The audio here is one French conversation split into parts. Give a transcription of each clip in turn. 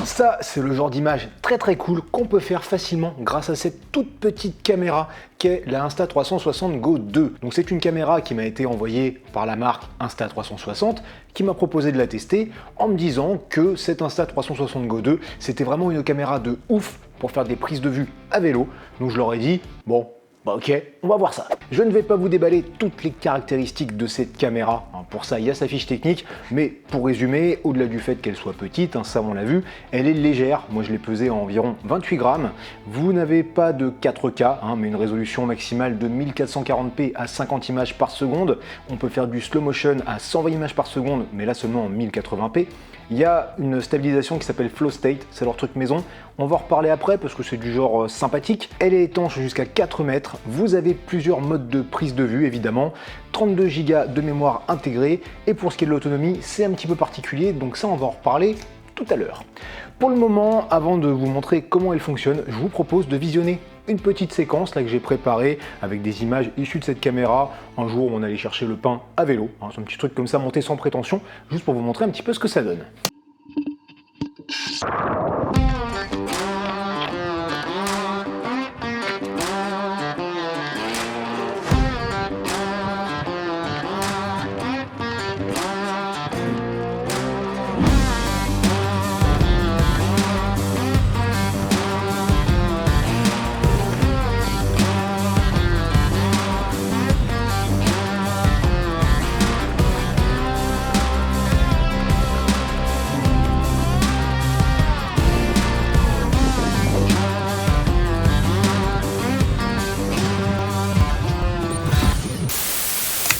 Ça, c'est le genre d'image très cool qu'on peut faire facilement grâce à cette toute petite caméra qu'est la Insta360 Go 2. Donc c'est une caméra qui m'a été envoyée par la marque Insta360 qui m'a proposé de la tester en me disant que cette Insta360 Go 2 c'était vraiment une caméra de ouf pour faire des prises de vue à vélo. Donc je leur ai dit bon, bah ok, on va voir ça. Je ne vais pas vous déballer toutes les caractéristiques de cette caméra, pour ça il y a sa fiche technique, mais pour résumer, au-delà du fait qu'elle soit petite, ça on l'a vu, elle est légère, moi je l'ai pesée à environ 28 grammes, vous n'avez pas de 4K, mais une résolution maximale de 1440p à 50 images par seconde, on peut faire du slow motion à 120 images par seconde, mais là seulement en 1080p, il y a une stabilisation qui s'appelle Flow State, c'est leur truc maison. On va en reparler après parce que c'est du genre sympathique. Elle est étanche jusqu'à 4 mètres. Vous avez plusieurs modes de prise de vue évidemment. 32 Go de mémoire intégrée. Et pour ce qui est de l'autonomie, c'est un petit peu particulier. Donc ça, on va en reparler tout à l'heure. Pour le moment, avant de vous montrer comment elle fonctionne, je vous propose de visionner une petite séquence là que j'ai préparée avec des images issues de cette caméra. Un jour, on allait chercher le pain à vélo. C'est un petit truc comme ça, monté sans prétention, juste pour vous montrer un petit peu ce que ça donne.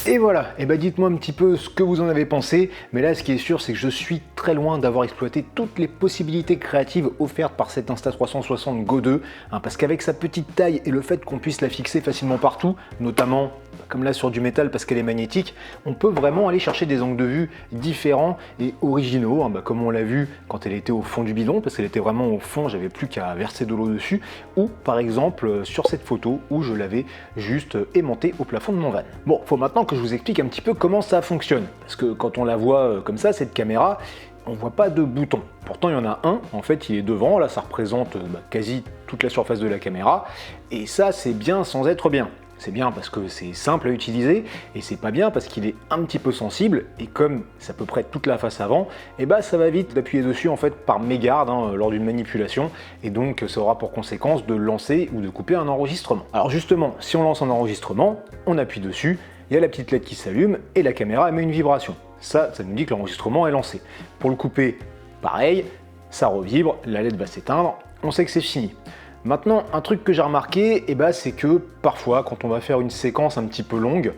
Et voilà, et bah dites-moi un petit peu ce que vous en avez pensé, mais là ce qui est sûr c'est que je suis très loin d'avoir exploité toutes les possibilités créatives offertes par cette Insta360 Go 2, parce qu'avec sa petite taille et le fait qu'on puisse la fixer facilement partout, notamment comme là sur du métal parce qu'elle est magnétique, on peut vraiment aller chercher des angles de vue différents et originaux, comme on l'a vu quand elle était au fond du bidon, parce qu'elle était vraiment au fond, j'avais plus qu'à verser de l'eau dessus, ou par exemple sur cette photo où je l'avais juste aimantée au plafond de mon van. Bon, faut maintenant que je vous explique un petit peu comment ça fonctionne, parce que quand on la voit comme ça, cette caméra, on voit pas de bouton. Pourtant, il y en a un, en fait, il est devant, là ça représente quasi toute la surface de la caméra, et ça c'est bien sans être bien. C'est bien parce que c'est simple à utiliser et c'est pas bien parce qu'il est un petit peu sensible et comme c'est à peu près toute la face avant, et ça va vite d'appuyer dessus en fait par mégarde lors d'une manipulation et donc ça aura pour conséquence de lancer ou de couper un enregistrement. Alors justement, si on lance un enregistrement, on appuie dessus, il y a la petite LED qui s'allume et la caméra émet une vibration. Ça nous dit que l'enregistrement est lancé. Pour le couper, pareil, ça revibre, la LED va s'éteindre, on sait que c'est fini. Maintenant, un truc que j'ai remarqué, c'est que parfois, quand on va faire une séquence un petit peu longue,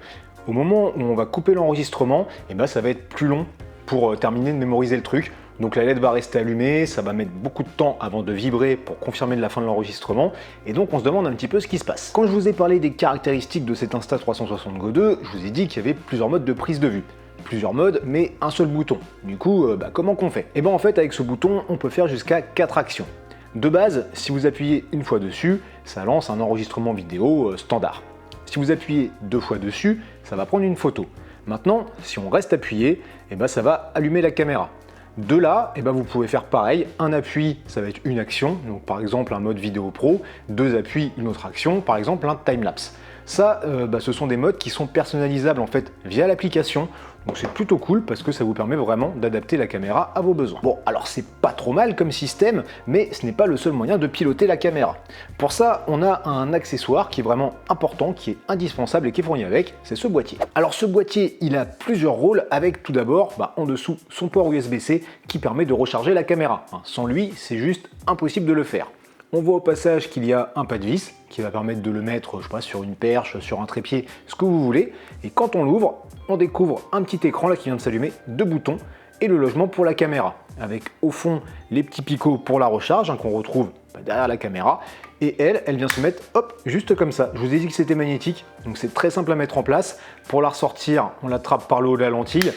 au moment où on va couper l'enregistrement, ça va être plus long pour terminer de mémoriser le truc. Donc la LED va rester allumée, ça va mettre beaucoup de temps avant de vibrer pour confirmer de la fin de l'enregistrement, et donc on se demande un petit peu ce qui se passe. Quand je vous ai parlé des caractéristiques de cette Insta360 Go 2, je vous ai dit qu'il y avait plusieurs modes de prise de vue. Plusieurs modes, mais un seul bouton. Du coup, comment qu'on fait? En fait, avec ce bouton, on peut faire jusqu'à 4 actions. De base, si vous appuyez une fois dessus, ça lance un enregistrement vidéo standard. Si vous appuyez 2 fois dessus, ça va prendre une photo. Maintenant, si on reste appuyé, ça va allumer la caméra. De là, vous pouvez faire pareil. Un appui, ça va être une action, donc par exemple un mode vidéo pro. 2 appuis, une autre action, par exemple un timelapse. Ça, ce sont des modes qui sont personnalisables en fait via l'application. Donc c'est plutôt cool parce que ça vous permet vraiment d'adapter la caméra à vos besoins. Bon, alors c'est pas trop mal comme système, mais ce n'est pas le seul moyen de piloter la caméra. Pour ça, on a un accessoire qui est vraiment important, qui est indispensable et qui est fourni avec, c'est ce boîtier. Alors ce boîtier, il a plusieurs rôles avec tout d'abord, en dessous, son port USB-C qui permet de recharger la caméra. Sans lui, c'est juste impossible de le faire. On voit au passage qu'il y a un pas de vis qui va permettre de le mettre, sur une perche, sur un trépied, ce que vous voulez. Et quand on l'ouvre, on découvre un petit écran là qui vient de s'allumer, 2 boutons et le logement pour la caméra. Avec au fond les petits picots pour la recharge qu'on retrouve derrière la caméra. Et elle vient se mettre, hop, juste comme ça. Je vous ai dit que c'était magnétique, donc c'est très simple à mettre en place. Pour la ressortir, on l'attrape par le haut de la lentille.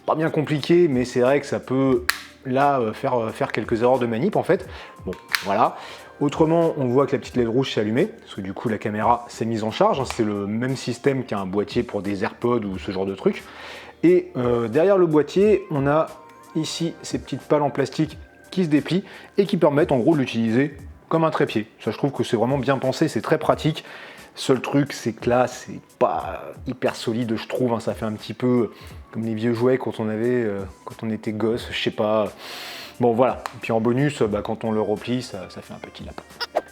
Pas bien compliqué, mais c'est vrai que ça peut là faire quelques erreurs de manip en fait. Bon, voilà. Autrement, on voit que la petite LED rouge s'est allumée, parce que du coup la caméra s'est mise en charge. C'est le même système qu'un boîtier pour des AirPods ou ce genre de truc. Et derrière le boîtier, on a ici ces petites pales en plastique qui se déplient et qui permettent en gros de l'utiliser comme un trépied. Ça, je trouve que c'est vraiment bien pensé, c'est très pratique. Seul truc, c'est que là, c'est pas hyper solide, je trouve. Hein. Ça fait un petit peu comme les vieux jouets quand on était gosse, je sais pas. Bon, voilà. Et puis en bonus, quand on le replie, ça fait un petit lapin.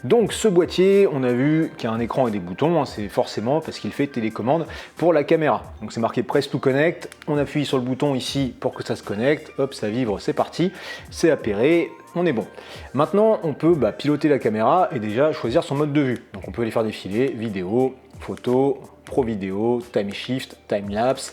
Donc ce boîtier, on a vu qu'il y a un écran et des boutons, hein, c'est forcément parce qu'il fait télécommande pour la caméra. Donc c'est marqué Press to Connect, on appuie sur le bouton ici pour que ça se connecte, hop, ça vibre, c'est parti, c'est appairé, on est bon. Maintenant, on peut piloter la caméra et déjà choisir son mode de vue. Donc on peut les faire défiler, vidéo, photo, pro vidéo, time shift, time lapse,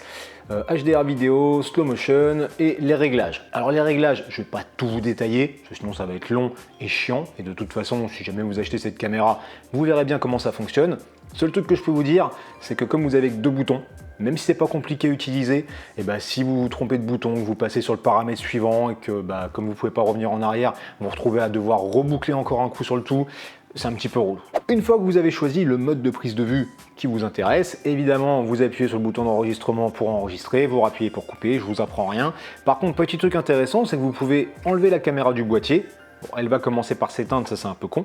HDR vidéo, slow motion et les réglages. Alors les réglages, je ne vais pas tout vous détailler, parce que sinon ça va être long et chiant. Et de toute façon, si jamais vous achetez cette caméra, vous verrez bien comment ça fonctionne. Seul truc que je peux vous dire, c'est que comme vous avez que 2 boutons, même si c'est pas compliqué à utiliser, et si vous vous trompez de bouton, que vous passez sur le paramètre suivant et que comme vous ne pouvez pas revenir en arrière, vous vous retrouvez à devoir reboucler encore un coup sur le tout, c'est un petit peu relou. Une fois que vous avez choisi le mode de prise de vue qui vous intéresse, évidemment vous appuyez sur le bouton d'enregistrement pour enregistrer, vous rappuyez pour couper, je vous apprends rien. Par contre, petit truc intéressant, c'est que vous pouvez enlever la caméra du boîtier. Bon, elle va commencer par s'éteindre, ça c'est un peu con.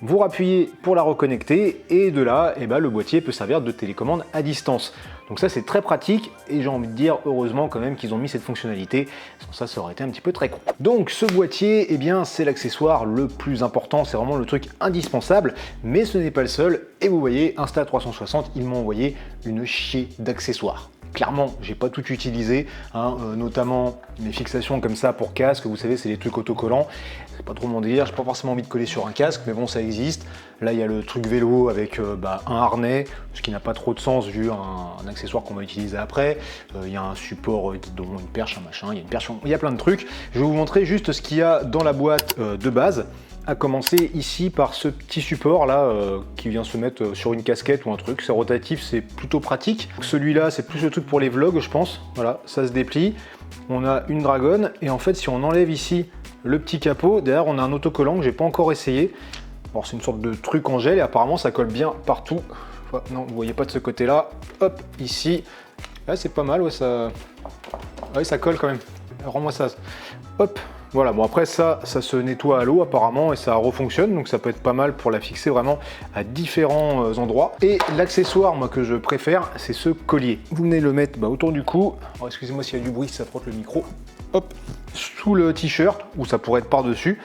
Vous rappuyez pour la reconnecter et de là, le boîtier peut servir de télécommande à distance. Donc ça c'est très pratique et j'ai envie de dire heureusement quand même qu'ils ont mis cette fonctionnalité, sans ça aurait été un petit peu très con. Donc ce boîtier, c'est l'accessoire le plus important, c'est vraiment le truc indispensable, mais ce n'est pas le seul et vous voyez Insta360, ils m'ont envoyé une chier d'accessoires. Clairement, j'ai pas tout utilisé, notamment les fixations comme ça pour casque, vous savez, c'est les trucs autocollants. C'est pas trop mon délire, j'ai pas forcément envie de coller sur un casque, mais bon, ça existe. Là, il y a le truc vélo avec un harnais, ce qui n'a pas trop de sens vu un accessoire qu'on va utiliser après. Il y a un support guidon, une perche, un machin, il y a une perche, il y a plein de trucs. Je vais vous montrer juste ce qu'il y a dans la boîte de base. À commencer ici par ce petit support là qui vient se mettre sur une casquette ou un truc, c'est rotatif, c'est plutôt pratique. Celui-là c'est plus le truc pour les vlogs je pense, voilà, ça se déplie. On a une dragonne et en fait si on enlève ici le petit capot, derrière on a un autocollant que j'ai pas encore essayé. Alors c'est une sorte de truc en gel et apparemment ça colle bien partout. Enfin, non, vous voyez pas de ce côté là, hop, ici. Là c'est pas mal, ouais, ça colle quand même. Rends-moi ça. Hop. Voilà, bon après ça se nettoie à l'eau apparemment et ça refonctionne, donc ça peut être pas mal pour la fixer vraiment à différents endroits. Et l'accessoire, moi, que je préfère, c'est ce collier. Vous venez le mettre autour du cou. Alors excusez-moi s'il y a du bruit, ça frotte le micro. Hop, sous le t-shirt, ou ça pourrait être par-dessus.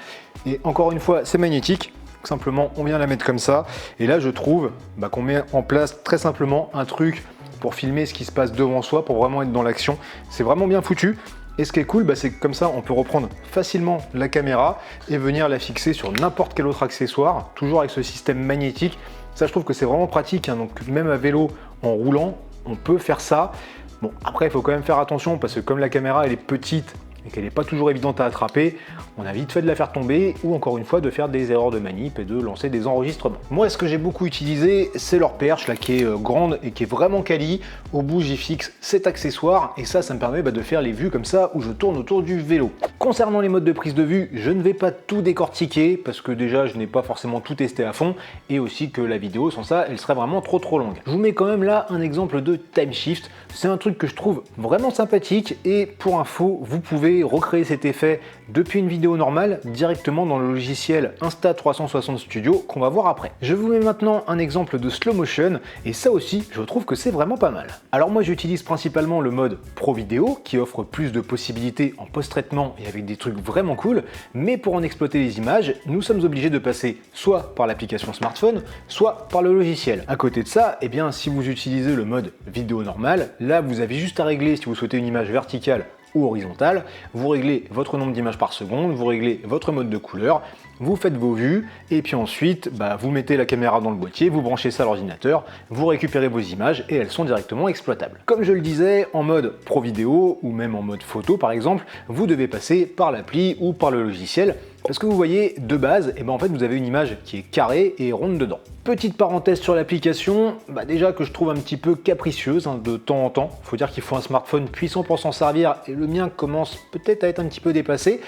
Et encore une fois, c'est magnétique. Donc, simplement, on vient la mettre comme ça. Et là, je trouve qu'on met en place très simplement un truc pour filmer ce qui se passe devant soi, pour vraiment être dans l'action. C'est vraiment bien foutu. Et ce qui est cool, c'est que comme ça, on peut reprendre facilement la caméra et venir la fixer sur n'importe quel autre accessoire, toujours avec ce système magnétique. Ça, je trouve que c'est vraiment pratique, hein. Donc même à vélo, en roulant, on peut faire ça. Bon, après, il faut quand même faire attention parce que comme la caméra, elle est petite et qu'elle n'est pas toujours évidente à attraper, on a vite fait de la faire tomber ou encore une fois de faire des erreurs de manip et de lancer des enregistrements. Moi, ce que j'ai beaucoup utilisé, c'est leur perche là qui est grande et qui est vraiment quali. Au bout, j'y fixe cet accessoire et ça me permet de faire les vues comme ça où je tourne autour du vélo. Concernant les modes de prise de vue, je ne vais pas tout décortiquer parce que déjà, je n'ai pas forcément tout testé à fond et aussi que la vidéo, sans ça, elle serait vraiment trop longue. Je vous mets quand même là un exemple de time shift. C'est un truc que je trouve vraiment sympathique et pour info, vous pouvez recréer cet effet depuis une vidéo normale directement dans le logiciel Insta360 Studio qu'on va voir après. Je vous mets maintenant un exemple de slow motion et ça aussi je trouve que c'est vraiment pas mal. Alors moi j'utilise principalement le mode Pro Vidéo qui offre plus de possibilités en post-traitement et avec des trucs vraiment cool, mais pour en exploiter les images, nous sommes obligés de passer soit par l'application smartphone, soit par le logiciel. À côté de ça, si vous utilisez le mode vidéo normal, là vous avez juste à régler si vous souhaitez une image verticale ou horizontale, vous réglez votre nombre d'images par seconde, vous réglez votre mode de couleur, vous faites vos vues, et puis ensuite, vous mettez la caméra dans le boîtier, vous branchez ça à l'ordinateur, vous récupérez vos images et elles sont directement exploitables. Comme je le disais, en mode pro vidéo ou même en mode photo par exemple, vous devez passer par l'appli ou par le logiciel. Parce que vous voyez, de base, en fait, vous avez une image qui est carrée et ronde dedans. Petite parenthèse sur l'application, déjà que je trouve un petit peu capricieuse de temps en temps. Faut dire qu'il faut un smartphone puissant pour s'en servir et le mien commence peut-être à être un petit peu dépassé.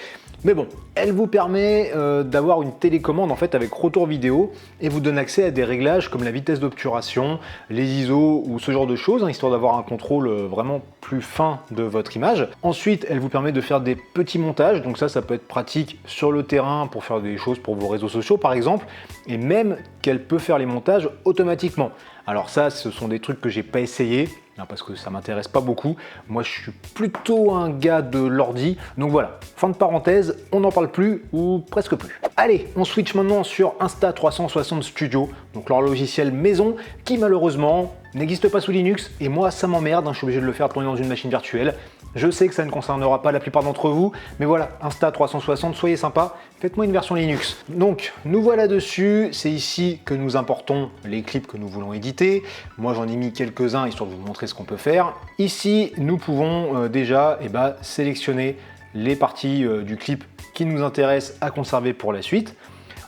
Mais bon, elle vous permet d'avoir une télécommande en fait avec retour vidéo et vous donne accès à des réglages comme la vitesse d'obturation, les ISO ou ce genre de choses, hein, histoire d'avoir un contrôle vraiment plus fin de votre image. Ensuite, elle vous permet de faire des petits montages, donc ça peut être pratique sur le terrain pour faire des choses pour vos réseaux sociaux par exemple, et même qu'elle peut faire les montages automatiquement. Alors ça, ce sont des trucs que j'ai pas essayé, parce que ça m'intéresse pas beaucoup. Moi, je suis plutôt un gars de l'ordi, donc voilà. Fin de parenthèse, on n'en parle plus, ou presque plus. Allez, on switch maintenant sur Insta360 Studio, donc leur logiciel maison, qui malheureusement n'existe pas sous Linux, et moi ça m'emmerde, je suis obligé de le faire tourner dans une machine virtuelle. Je sais que ça ne concernera pas la plupart d'entre vous, mais voilà, Insta360, soyez sympa, faites-moi une version Linux. Donc, nous voilà dessus, c'est ici que nous importons les clips que nous voulons éditer. Moi, j'en ai mis quelques-uns, histoire de vous montrer ce qu'on peut faire. Ici, nous pouvons déjà sélectionner les parties du clip qui nous intéressent à conserver pour la suite.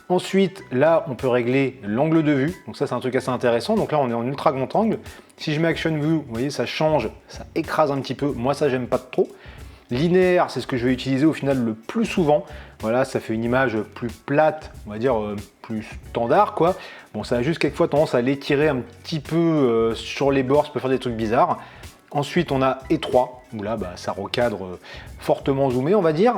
Ensuite, là, on peut régler l'angle de vue. Donc ça, c'est un truc assez intéressant. Donc là, on est en ultra grand angle. Si je mets Action View, vous voyez, ça change, ça écrase un petit peu. Moi, ça, j'aime pas trop. Linéaire, c'est ce que je vais utiliser au final le plus souvent. Voilà, ça fait une image plus plate, on va dire plus standard, quoi. Bon, ça a juste quelquefois tendance à l'étirer un petit peu sur les bords, ça peut faire des trucs bizarres. Ensuite, on a étroit, où là, ça recadre fortement zoomé, on va dire.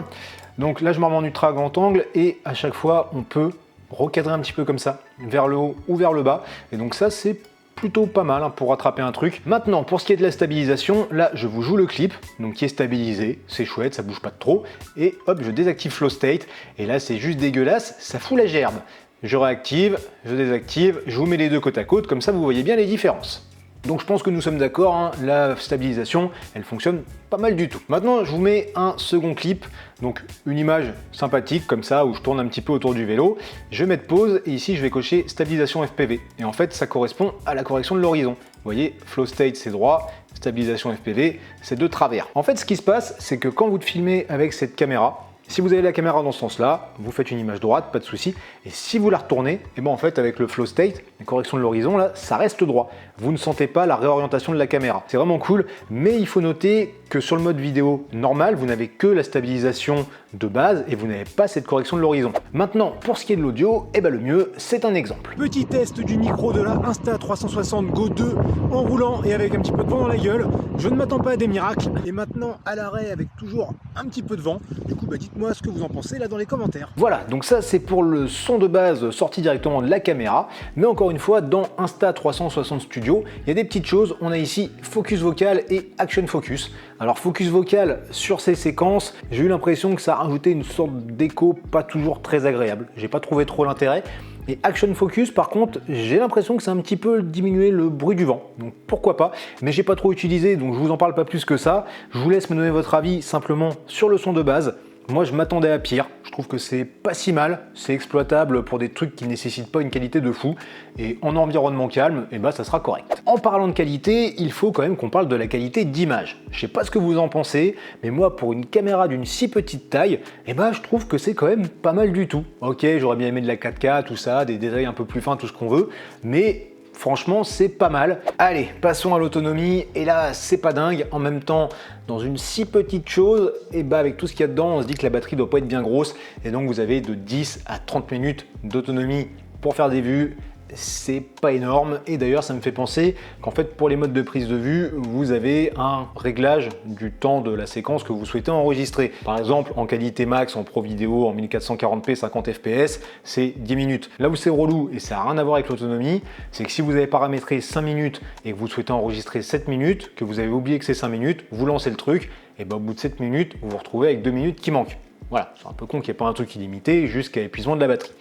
Donc là, je me remets en ultra grand angle et à chaque fois, on peut recadrer un petit peu comme ça, vers le haut ou vers le bas. Et donc ça, c'est plutôt pas mal pour rattraper un truc. Maintenant, pour ce qui est de la stabilisation, là, je vous joue le clip, donc qui est stabilisé, c'est chouette, ça bouge pas trop. Et hop, je désactive Flow State. Et là, c'est juste dégueulasse, ça fout la gerbe. Je réactive, je désactive, je vous mets les deux côte à côte, comme ça, vous voyez bien les différences. Donc je pense que nous sommes d'accord, la stabilisation, elle fonctionne pas mal du tout. Maintenant, je vous mets un second clip, donc une image sympathique comme ça, où je tourne un petit peu autour du vélo. Je vais mettre pause et ici, je vais cocher stabilisation FPV. Et en fait, ça correspond à la correction de l'horizon. Vous voyez, flow state, c'est droit, stabilisation FPV, c'est de travers. En fait, ce qui se passe, c'est que quand vous filmez avec cette caméra, si vous avez la caméra dans ce sens-là, vous faites une image droite, pas de souci. Et si vous la retournez, et en fait avec le flow state, la correction de l'horizon, là, ça reste droit. Vous ne sentez pas la réorientation de la caméra. C'est vraiment cool, mais il faut noter que sur le mode vidéo normal, vous n'avez que la stabilisation de base et vous n'avez pas cette correction de l'horizon. Maintenant, pour ce qui est de l'audio, le mieux, c'est un exemple. Petit test du micro de la Insta360 Go 2 en roulant et avec un petit peu de vent dans la gueule. Je ne m'attends pas à des miracles. Et maintenant, à l'arrêt avec toujours un petit peu de vent. Du coup, dites-moi ce que vous en pensez là dans les commentaires. Voilà, donc ça c'est pour le son de base sorti directement de la caméra. Mais encore une fois, dans Insta360 Studio, il y a des petites choses. On a ici Focus Vocal et Action Focus. Alors Focus Vocal sur ces séquences, j'ai eu l'impression que ça rajoutait une sorte d'écho pas toujours très agréable. J'ai pas trouvé trop l'intérêt. Et Action Focus, par contre, j'ai l'impression que c'est un petit peu diminué le bruit du vent. Donc pourquoi pas, mais j'ai pas trop utilisé, donc je vous en parle pas plus que ça. Je vous laisse me donner votre avis simplement sur le son de base. Moi, je m'attendais à pire. Je trouve que c'est pas si mal. C'est exploitable pour des trucs qui ne nécessitent pas une qualité de fou. Et en environnement calme, ça sera correct. En parlant de qualité, il faut quand même qu'on parle de la qualité d'image. Je sais pas ce que vous en pensez, mais moi, pour une caméra d'une si petite taille, je trouve que c'est quand même pas mal du tout. Ok, j'aurais bien aimé de la 4K, tout ça, des détails un peu plus fins, tout ce qu'on veut, mais franchement, c'est pas mal. Allez, passons à l'autonomie. Et là, c'est pas dingue. En même temps, dans une si petite chose, avec tout ce qu'il y a dedans, on se dit que la batterie doit pas être bien grosse. Et donc, vous avez de 10 à 30 minutes d'autonomie pour faire des vues. C'est pas énorme, et d'ailleurs ça me fait penser qu'en fait pour les modes de prise de vue, vous avez un réglage du temps de la séquence que vous souhaitez enregistrer. Par exemple, en qualité max, en pro vidéo, en 1440p 50 fps, c'est 10 minutes. Là où c'est relou, et ça n'a rien à voir avec l'autonomie, c'est que si vous avez paramétré 5 minutes et que vous souhaitez enregistrer 7 minutes, que vous avez oublié que c'est 5 minutes, vous lancez le truc, et au bout de 7 minutes, vous vous retrouvez avec 2 minutes qui manquent. Voilà, c'est un peu con qu'il n'y ait pas un truc illimité jusqu'à épuisement de la batterie.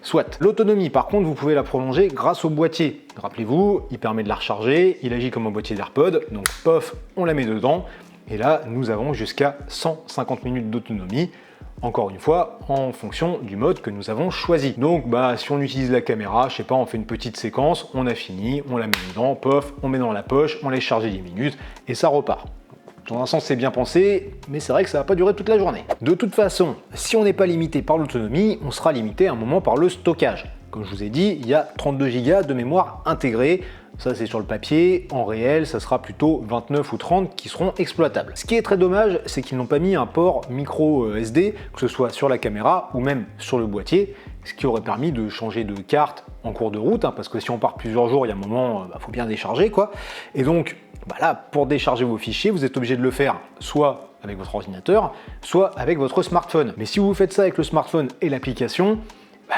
Soit. L'autonomie, par contre, vous pouvez la prolonger grâce au boîtier. Rappelez-vous, il permet de la recharger, il agit comme un boîtier d'AirPod, donc pof, on la met dedans, et là, nous avons jusqu'à 150 minutes d'autonomie, encore une fois, en fonction du mode que nous avons choisi. Donc, si on utilise la caméra, je sais pas, on fait une petite séquence, on a fini, on la met dedans, pof, on met dans la poche, on laisse charger 10 minutes, et ça repart. Dans un sens, c'est bien pensé, mais c'est vrai que ça va pas durer toute la journée. De toute façon, si on n'est pas limité par l'autonomie, on sera limité à un moment par le stockage. Comme je vous ai dit, il y a 32 Go de mémoire intégrée. Ça, c'est sur le papier. En réel, ça sera plutôt 29 ou 30 qui seront exploitables. Ce qui est très dommage, c'est qu'ils n'ont pas mis un port micro SD, que ce soit sur la caméra ou même sur le boîtier, ce qui aurait permis de changer de carte en cours de route, hein, parce que si on part plusieurs jours, il y a un moment, faut bien décharger, quoi. Et donc, là, pour décharger vos fichiers, vous êtes obligé de le faire soit avec votre ordinateur, soit avec votre smartphone. Mais si vous faites ça avec le smartphone et l'application,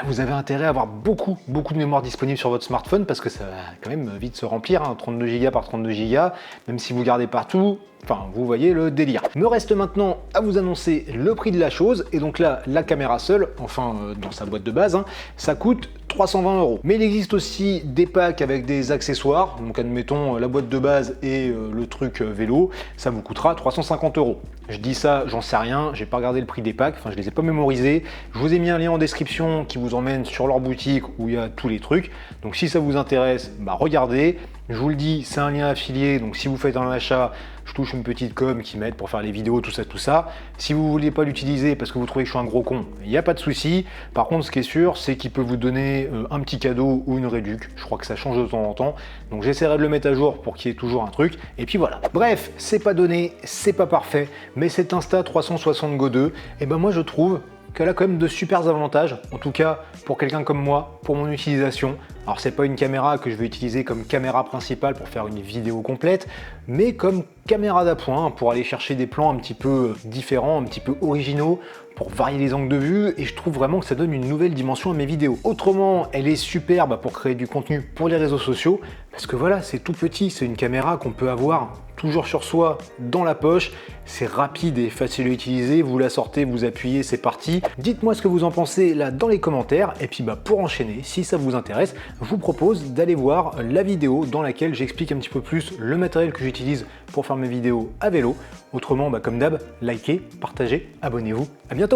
vous avez intérêt à avoir beaucoup de mémoire disponible sur votre smartphone parce que ça va quand même vite se remplir, hein, 32 Go par 32 Go, même si vous gardez partout, enfin vous voyez le délire. Me reste maintenant à vous annoncer le prix de la chose, et donc là, la caméra seule, enfin dans sa boîte de base, hein, ça coûte 320 €. Mais il existe aussi des packs avec des accessoires, donc admettons la boîte de base et le truc vélo, ça vous coûtera 350 €. Je dis ça, j'en sais rien, j'ai pas regardé le prix des packs, enfin je les ai pas mémorisés. Je vous ai mis un lien en description qui vous emmène sur leur boutique où il y a tous les trucs. Donc si ça vous intéresse, regardez. Je vous le dis, c'est un lien affilié, donc si vous faites un achat, je touche une petite com qui m'aide pour faire les vidéos, tout ça. Si vous voulez pas l'utiliser parce que vous trouvez que je suis un gros con, il n'y a pas de souci. Par contre, ce qui est sûr, c'est qu'il peut vous donner un petit cadeau ou une réduc. Je crois que ça change de temps en temps. Donc j'essaierai de le mettre à jour pour qu'il y ait toujours un truc. Et puis voilà. Bref, c'est pas donné, c'est pas parfait, mais cette Insta360 Go 2, moi je trouve qu'elle a quand même de super avantages, en tout cas pour quelqu'un comme moi, pour mon utilisation. Alors c'est pas une caméra que je vais utiliser comme caméra principale pour faire une vidéo complète, mais comme caméra d'appoint pour aller chercher des plans un petit peu différents, un petit peu originaux, pour varier les angles de vue, et je trouve vraiment que ça donne une nouvelle dimension à mes vidéos. Autrement, elle est superbe pour créer du contenu pour les réseaux sociaux, parce que voilà, c'est tout petit, c'est une caméra qu'on peut avoir toujours sur soi, dans la poche, c'est rapide et facile à utiliser, vous la sortez, vous appuyez, c'est parti. Dites-moi ce que vous en pensez là dans les commentaires, et puis pour enchaîner, si ça vous intéresse, je vous propose d'aller voir la vidéo dans laquelle j'explique un petit peu plus le matériel que j'utilise pour faire mes vidéos à vélo. Autrement, comme d'hab, likez, partagez, abonnez-vous, à bientôt.